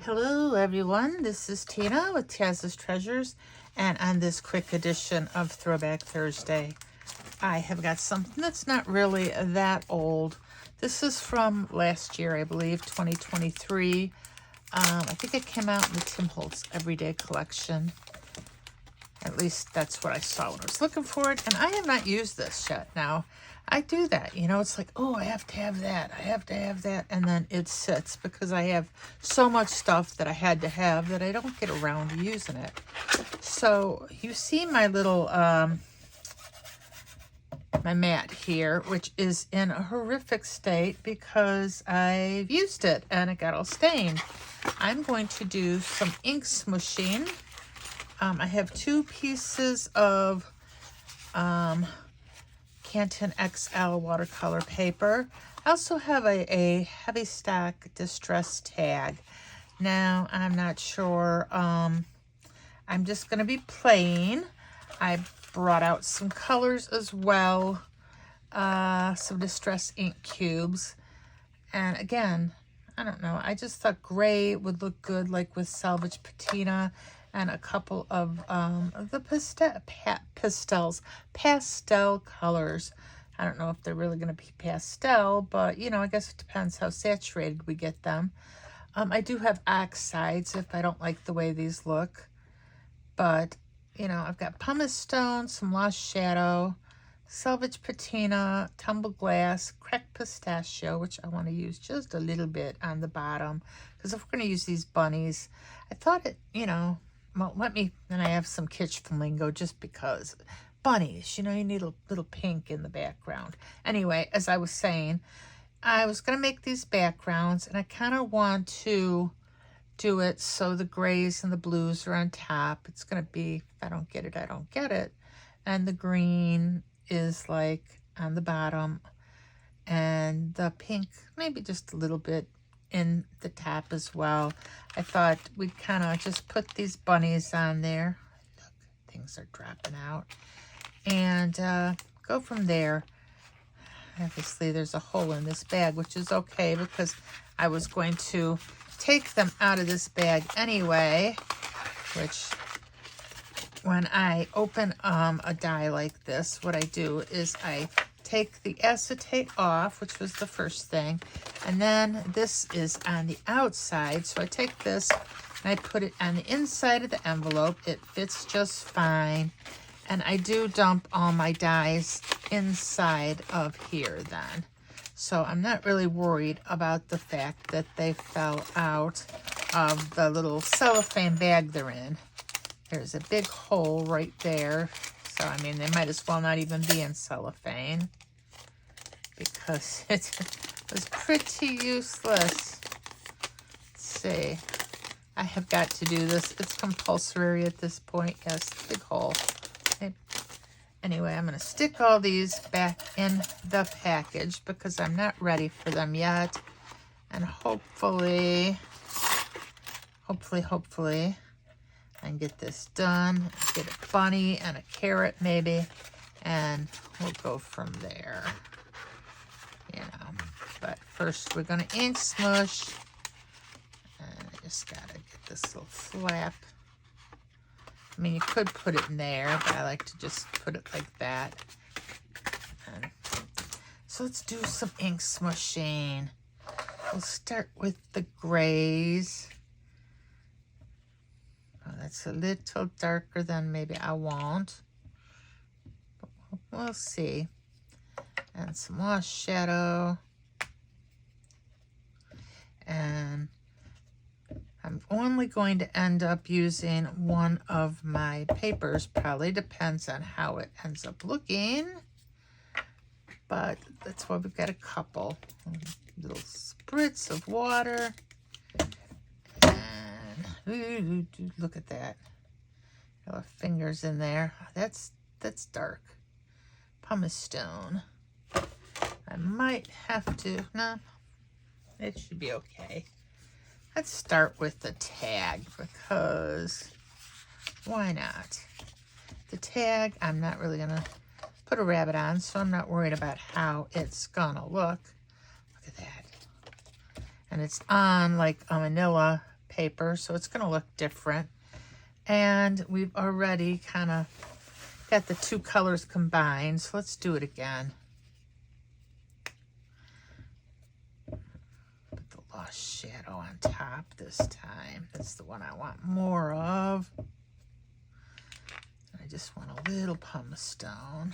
Hello everyone, this is Tina with Taz's Treasures, and on this quick edition of Throwback Thursday, I have got something that's not really that old. This is from last year, I believe, 2023. I think it came out in the Tim Holtz Everyday Collection. At least that's what I saw when I was looking for it, and I have not used this yet. Now, I do that, you know, it's like, oh, I have to have that, I have to have that, and then it sits because I have so much stuff that I had to have that I don't get around to using it. So, you see my little, my mat here, which is in a horrific state because I've used it and it got all stained. I'm going to do some ink smooshing. I have 2 pieces of Canton XL watercolor paper. I also have a heavy stack distress tag. Now, I'm not sure. I'm just going to be playing. I brought out some colors as well. Some distress ink cubes. And again, I don't know. I just thought gray would look good, like with salvage patina. And a couple of the pastel colors. I don't know if they're really going to be pastel, but, you know, I guess it depends how saturated we get them. I do have oxides if I don't like the way these look. But, you know, I've got pumice stone, some lost shadow, salvage patina, tumbled glass, cracked pistachio, which I want to use just a little bit on the bottom. Because if we're going to use these bunnies, I thought it, you know, well, and I have some kitsch flamingo just because. Bunnies, you know, you need a little pink in the background. Anyway, as I was saying, I was going to make these backgrounds, and I kind of want to do it so the grays and the blues are on top. It's going to be, if I don't get it, I don't get it. And the green is like on the bottom, and the pink, maybe just a little bit in the top as well. I thought we'd kind of just put these bunnies on there. Look, things are dropping out. And go from there. Obviously, there's a hole in this bag, which is okay because I was going to take them out of this bag anyway, which when I open a die like this, what I do is I take the acetate off, which was the first thing, and then this is on the outside, so I take this and I put it on the inside of the envelope. It fits just fine, and I do dump all my dies inside of here then, so I'm not really worried about the fact that they fell out of the little cellophane bag they're in. There's a big hole right there. So, I mean, they might as well not even be in cellophane because it was pretty useless. Let's see. I have got to do this. It's compulsory at this point. Yes, big hole. Okay. Anyway, I'm going to stick all these back in the package because I'm not ready for them yet. And hopefully, I can get this done, get a bunny and a carrot maybe, and we'll go from there, you know. But first we're going to ink smush, and I just got to get this little flap. I mean, you could put it in there, but I like to just put it like that. And so let's do some ink smushing. We'll start with the grays. Oh, that's a little darker than maybe I want. But we'll see. And some lost shadow. And I'm only going to end up using one of my papers. Probably depends on how it ends up looking. But that's why we've got a couple. Little spritz of water. Ooh, look at that. Got our fingers in there. That's dark. Pumice stone. I might have to, no, it should be okay. Let's start with the tag because why not? The tag, I'm not really going to put a rabbit on, so I'm not worried about how it's going to look. Look at that. And it's on like a manila paper, so it's gonna look different. And we've already kind of got the two colors combined, so let's do it again. Put the Lost Shadow on top this time. That's the one I want more of. I just want a little pumice stone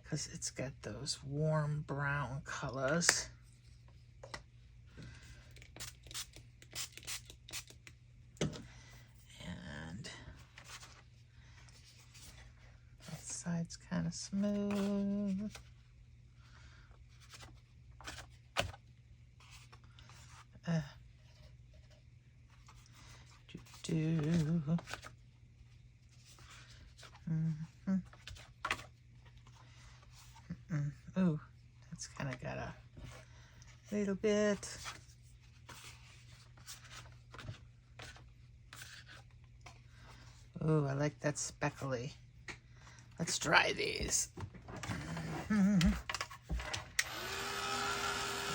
because it's got those warm brown colors. And that side's kind of smooth. Ooh, that's kind of got a little bit. Ooh, I like that speckly. Let's try these.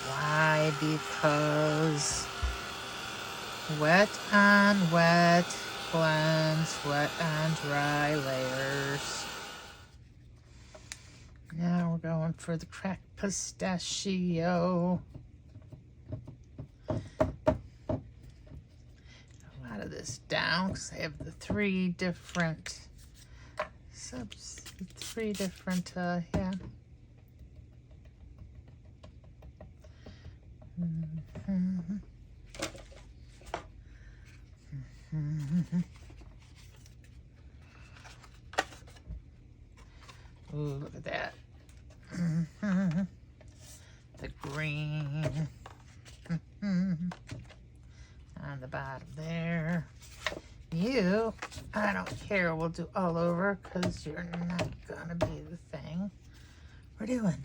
Why? Because wet on wet blends, wet on dry layers. Now we're going for the cracked pistachio. A lot of this down because I have the three different yeah. Ooh, look at that. The green on the bottom there. You, I don't care, we'll do all over because you're not gonna be the thing we're doing.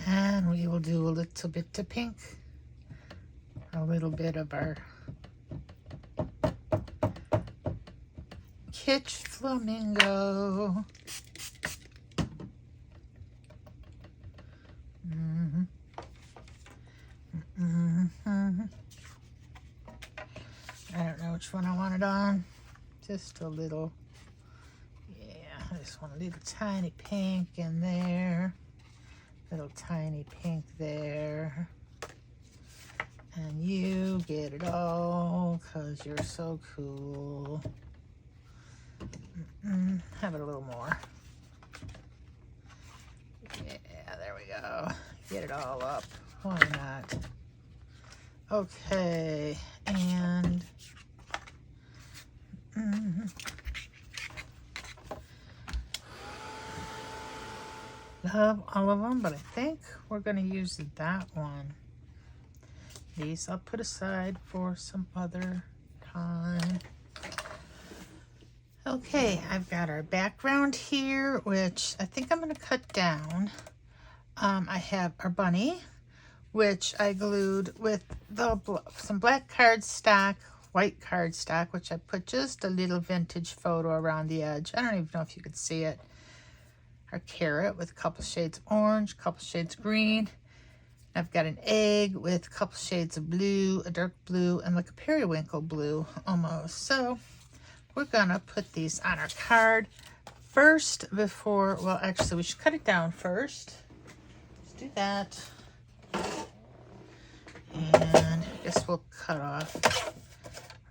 And we will do a little bit of pink, a little bit of our Kitsch Flamingo. I don't know which one I want it on. Just a little, yeah, I just want a little tiny pink in there. Little tiny pink there. And you get it all because you're so cool. Have it a little more. Yeah, there we go. Get it all up. Why not? Okay, and love all of them, but I think we're going to use that one. These I'll put aside for some other time. Okay, I've got our background here, which I think I'm going to cut down. I have our bunny, which I glued with some black cardstock, white cardstock, which I put just a little vintage photo around the edge. I don't even know if you could see it. Our carrot with a couple shades of orange, a couple shades of green. I've got an egg with a couple shades of blue, a dark blue, and like a periwinkle blue almost. So we're gonna put these on our card first before, well, actually we should cut it down first. Let's do that. And I guess we'll cut off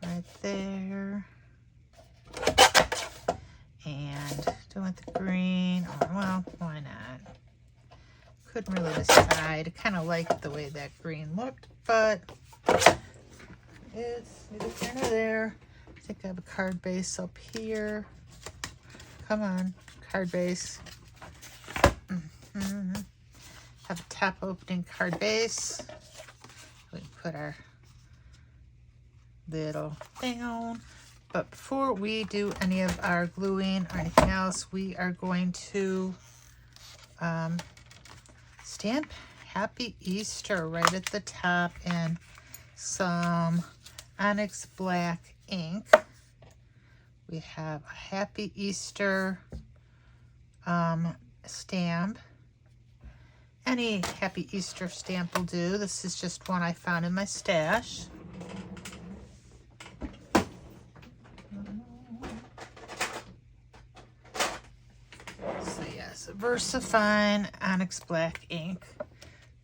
right there. And do want the green. Oh, well, why not? Couldn't really decide. I kind of liked the way that green looked, but it's neither here nor there. I think I have a card base up here. Come on, card base. Have a top opening card base. We can put our little thing on. But before we do any of our gluing or anything else, we are going to stamp Happy Easter right at the top in some Onyx Black ink. We have a Happy Easter stamp. any Happy Easter stamp will do. This is just one I found in my stash. So yes, VersaFine Onyx Black ink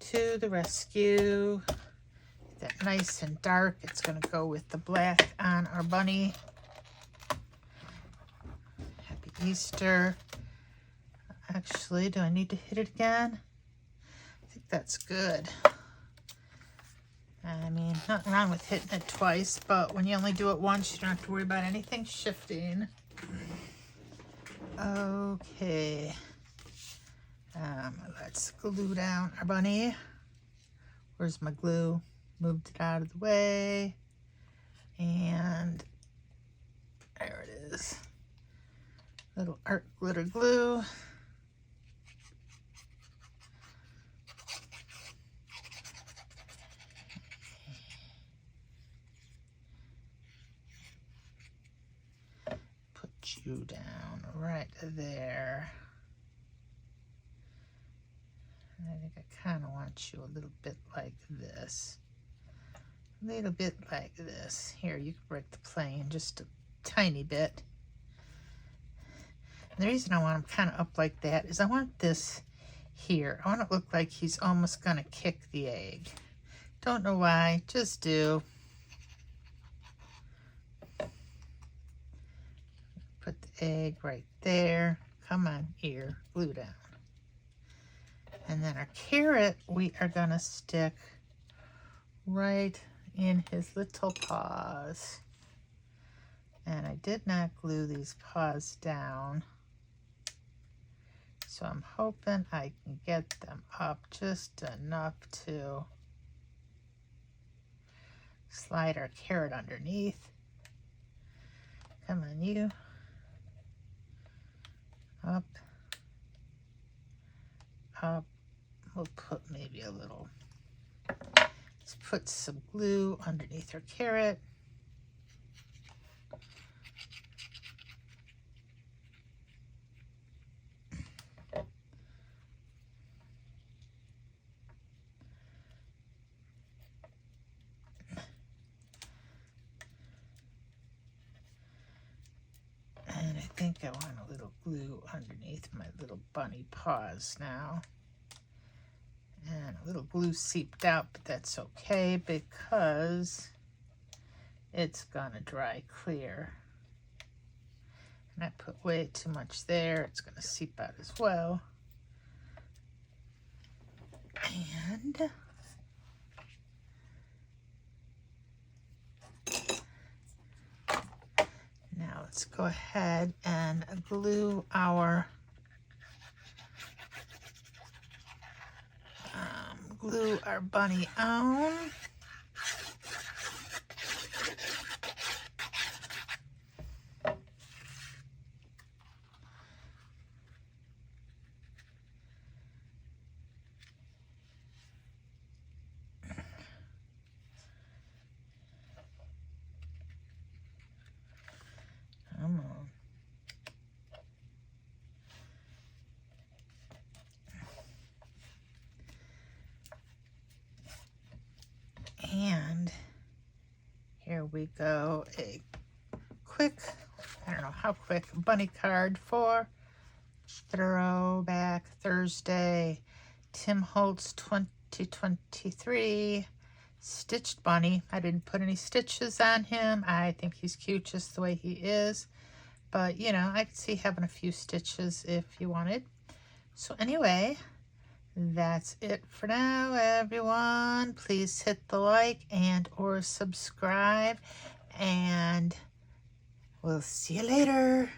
to the rescue. That nice and dark. It's going to go with the black on our bunny. Happy Easter. Actually, do I need to hit it again? I think that's good. I mean, nothing wrong with hitting it twice, but when you only do it once, you don't have to worry about anything shifting. Okay. Let's glue down our bunny. Where's my glue? Moved it out of the way. And there it is. Little art glitter glue. You down right there. And I think I kind of want you a little bit like this. A little bit like this. Here, you can break the plane just a tiny bit. And the reason I want him kind of up like that is I want this here. I want it to look like he's almost going to kick the egg. Don't know why, just do. Put the egg right there. Come on, here, glue down. And then our carrot, we are gonna stick right in his little paws. And I did not glue these paws down. So I'm hoping I can get them up just enough to slide our carrot underneath. Come on, you. Up, up. We'll put maybe a little, let's put some glue underneath her carrot. And I think I want a little glue underneath my little bunny paws now. And a little glue seeped out, but that's okay because it's gonna dry clear. And I put way too much there. It's gonna seep out as well. And now let's go ahead and glue our bunny on. Come on. And here we go, a quick, I don't know how quick, bunny card for Throwback Thursday. Tim Holtz 2023 stitched bunny. I didn't put any stitches on him. I think he's cute just the way he is. But, you know, I could see having a few stitches if you wanted. So anyway, that's it for now, everyone. Please hit the like and or subscribe, and we'll see you later.